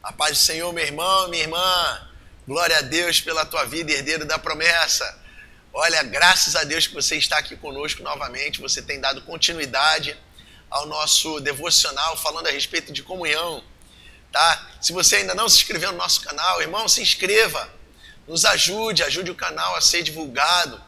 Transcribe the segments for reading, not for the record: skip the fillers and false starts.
A paz do Senhor, meu irmão, minha irmã. Glória a Deus pela tua vida, herdeiro da promessa. Olha, graças a Deus que você está aqui conosco novamente. Você tem dado continuidade ao nosso devocional falando a respeito de comunhão, tá? Se você ainda não se inscreveu no nosso canal, irmão, se inscreva. Nos ajude o canal a ser divulgado.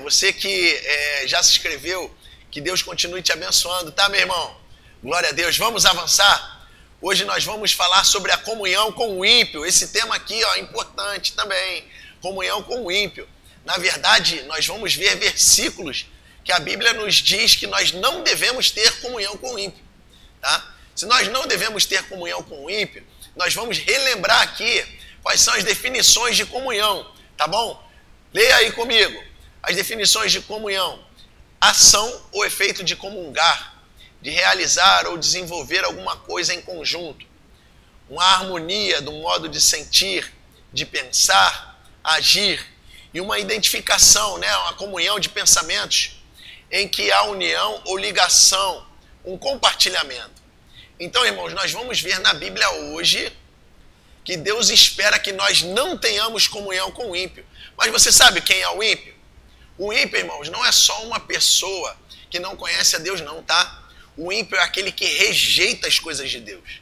Você que já se inscreveu, que Deus continue te abençoando, tá, meu irmão? Glória a Deus. Vamos avançar? Hoje nós vamos falar sobre a comunhão com o ímpio. Esse tema aqui é importante também. Comunhão com o ímpio. Na verdade, nós vamos ver versículos que a Bíblia nos diz que nós não devemos ter comunhão com o ímpio. Tá? Se nós não devemos ter comunhão com o ímpio, nós vamos relembrar aqui quais são as definições de comunhão. Tá bom? Leia aí comigo. As definições de comunhão. Ação ou efeito de comungar, de realizar ou desenvolver alguma coisa em conjunto. Uma harmonia do modo de sentir, de pensar, agir. E uma identificação, uma comunhão de pensamentos em que há união ou ligação, um compartilhamento. Então, irmãos, nós vamos ver na Bíblia hoje que Deus espera que nós não tenhamos comunhão com o ímpio. Mas você sabe quem é o ímpio? O ímpio, irmãos, não é só uma pessoa que não conhece a Deus, não, tá? O ímpio é aquele que rejeita as coisas de Deus.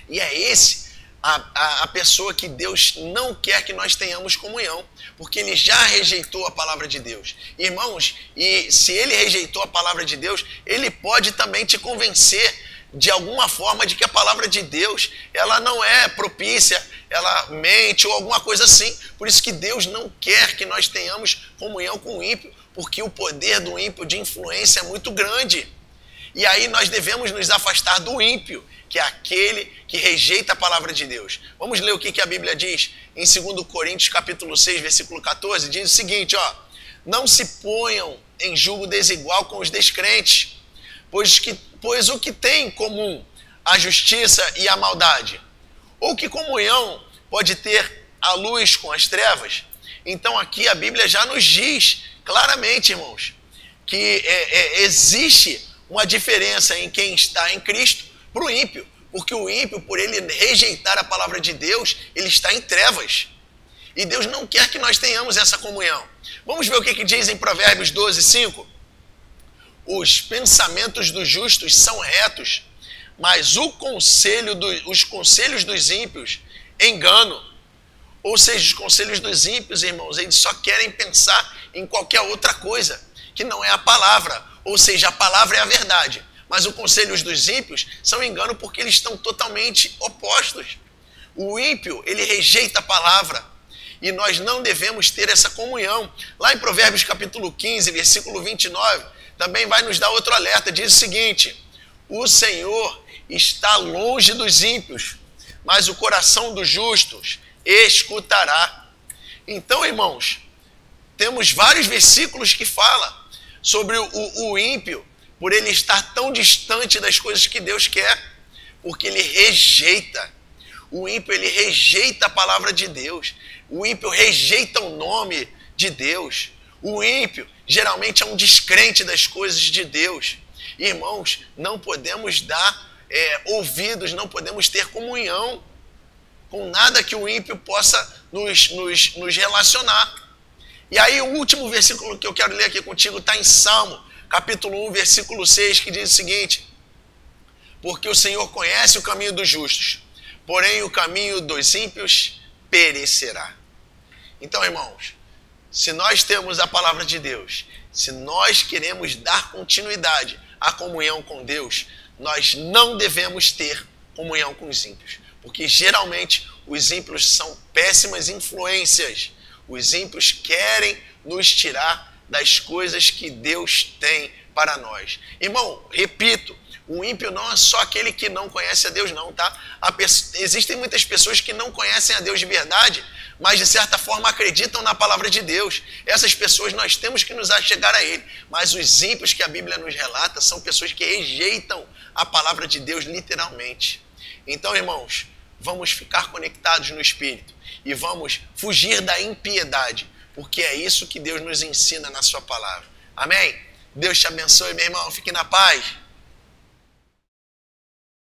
E é esse a pessoa que Deus não quer que nós tenhamos comunhão, porque ele já rejeitou a palavra de Deus. Irmãos, e se ele rejeitou a palavra de Deus, ele pode também te convencer de alguma forma de que a palavra de Deus, ela não é propícia, ela mente ou alguma coisa assim. Por isso que Deus não quer que nós tenhamos comunhão com o ímpio, porque o poder do ímpio de influência é muito grande. E aí nós devemos nos afastar do ímpio, que é aquele que rejeita a palavra de Deus. Vamos ler o que a Bíblia diz em 2 Coríntios capítulo 6, versículo 14. Diz o seguinte, não se ponham em julgo desigual com os descrentes, pois o que tem em comum a justiça e a maldade? Ou que comunhão pode ter a luz com as trevas? Então aqui a Bíblia já nos diz claramente, irmãos, que existe uma diferença em quem está em Cristo para o ímpio, porque o ímpio, por ele rejeitar a palavra de Deus, ele está em trevas. E Deus não quer que nós tenhamos essa comunhão. Vamos ver o que diz em Provérbios 12, 5. Os pensamentos dos justos são retos, mas os conselhos dos ímpios, engano. Ou seja, os conselhos dos ímpios, irmãos, eles só querem pensar em qualquer outra coisa, que não é a palavra. Ou seja, a palavra é a verdade. Mas os conselhos dos ímpios são engano porque eles estão totalmente opostos. O ímpio, ele rejeita a palavra. E nós não devemos ter essa comunhão. Lá em Provérbios capítulo 15, versículo 29, também vai nos dar outro alerta. Diz o seguinte: o Senhor está longe dos ímpios, mas o coração dos justos escutará. Então, irmãos, temos vários versículos que falam sobre o ímpio, por ele estar tão distante das coisas que Deus quer, porque ele rejeita. O ímpio, ele rejeita a palavra de Deus. O ímpio rejeita o nome de Deus. O ímpio geralmente é um descrente das coisas de Deus. Irmãos, não podemos dar ouvidos, não podemos ter comunhão com nada que o ímpio possa nos relacionar. E aí o último versículo que eu quero ler aqui contigo está em Salmo, capítulo 1, versículo 6, que diz o seguinte: porque o Senhor conhece o caminho dos justos, porém o caminho dos ímpios perecerá. Então, irmãos, se nós temos a palavra de Deus, se nós queremos dar continuidade à comunhão com Deus, nós não devemos ter comunhão com os ímpios, porque geralmente os ímpios são péssimas influências. Os ímpios querem nos tirar das coisas que Deus tem para nós. Irmão, repito, o ímpio não é só aquele que não conhece a Deus, não, tá? Existem muitas pessoas que não conhecem a Deus de verdade, mas de certa forma acreditam na palavra de Deus. Essas pessoas nós temos que nos achegar a Ele. Mas os ímpios que a Bíblia nos relata são pessoas que rejeitam a palavra de Deus literalmente. Então, irmãos, vamos ficar conectados no Espírito e vamos fugir da impiedade, porque é isso que Deus nos ensina na sua palavra. Amém? Deus te abençoe, meu irmão. Fique na paz.